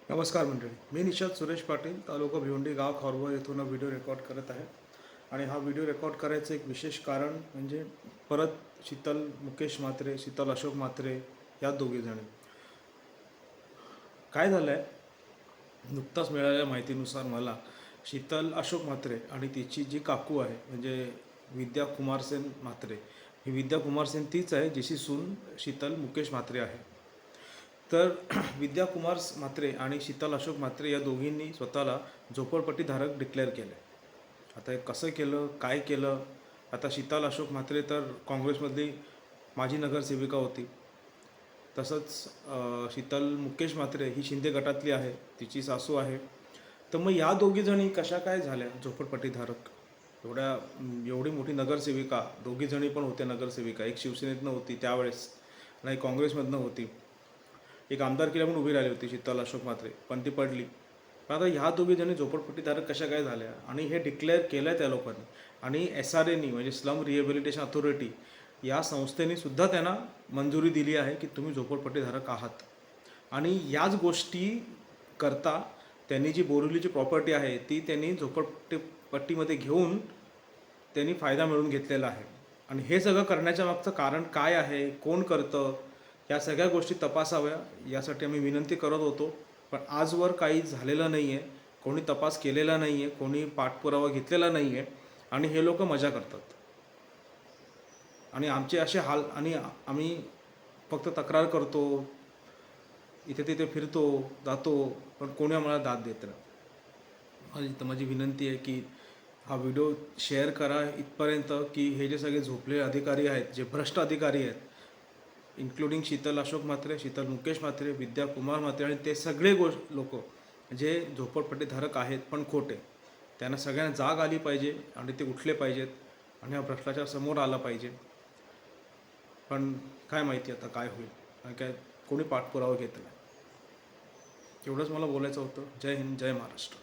नमस्कार मंडळी, मी निशांत सुरेश पाटील, तालुका भिवंडी, गाव खॉरवळ येथून व्हिडिओ रेकॉर्ड करत आहे. आणि हा व्हिडिओ रेकॉर्ड करायचं एक विशेष कारण म्हणजे परत शीतल मुकेश म्हात्रे, शीतल अशोक म्हात्रे या दोघीजणी. काय झालं आहे, नुकताच मिळालेल्या माहितीनुसार मला शीतल अशोक म्हात्रे आणि तिची जी काकू आहे म्हणजे विद्या कुमारसेन म्हात्रे, ही विद्या कुमारसेन तीच आहे जिची सून शीतल मुकेश म्हात्रे आहे. तर विद्या कुमार म्हात्रे आणि शीतल अशोक म्हात्रे या दोघींनी स्वतःला झोपडपट्टीधारक डिक्लेअर केलं. आता हे कसं केलं, काय केलं? आता शीतल अशोक म्हात्रे तर काँग्रेसमधली माजी नगरसेविका होती. तसंच शीतल मुकेश म्हात्रे ही शिंदे गटातली आहे, तिची सासू आहे. तर मग या दोघीजणी कशा काय झाल्या झोपडपट्टीधारक? एवढी मोठी नगरसेविका, दोघीजणी पण होत्या नगरसेविका. एक शिवसेनेतनं होती त्यावेळेस आणि काँग्रेसमधनं होती. एक आमदारकीला पण उभी राहिली होती शीतल अशोक म्हात्रे, पण ती पडली. पण आता ह्या दोघीजणी झोपडपट्टीधारक कशा काय झाल्या आणि हे डिक्लेअर केलं आहे त्या लोकांनी. आणि SRAनी म्हणजे स्लम रिहेबिलिटेशन अथॉरिटी या संस्थेने सुद्धा त्यांना मंजुरी दिली आहे की तुम्ही झोपडपट्टीधारक आहात. आणि याच गोष्टी करता त्यांनी जी बोरिवलीची प्रॉपर्टी आहे ती त्यांनी झोपडपट्टीमध्ये घेऊन त्यांनी फायदा मिळवून घेतलेला आहे. आणि हे सगळं करण्याच्या मागचं कारण काय आहे, कोण करतं, या सगळ्या गोष्टी तपासाव्या यासाठी आम्ही विनंती करत होतो. पण आजवर काही झालेलं नाही आहे, कोणी तपास केलेला नाही आहे, कोणी पाठपुरावा घेतलेला नाही आहे. आणि हे लोक मजा करतात आणि आमचे असे हाल. आणि आम्ही फक्त तक्रार करतो, इथे तिथे फिरतो जातो, पण कोणी आम्हाला दाद देत नाही. माझी विनंती आहे की हा व्हिडिओ शेअर करा इथपर्यंत की हे जे सगळे झोपलेले अधिकारी आहेत, जे भ्रष्ट अधिकारी आहेत, इन्क्लुडिंग शीतल अशोक म्हात्रे, शीतल मुकेश म्हात्रे, विद्या कुमार म्हात्रे आणि ते सगळे लोक जे झोपडपट्टीधारक आहेत पण खोटे, त्यांना सगळ्यांना जाग आली पाहिजे आणि ते उठले पाहिजेत आणि हा भ्रष्टाचार समोर आला पाहिजे. पण काय माहिती आता काय होईल, आणि काय कोणी पाठपुरावा घेत नाही. एवढंच मला बोलायचं होतं. जय हिंद, जय महाराष्ट्र.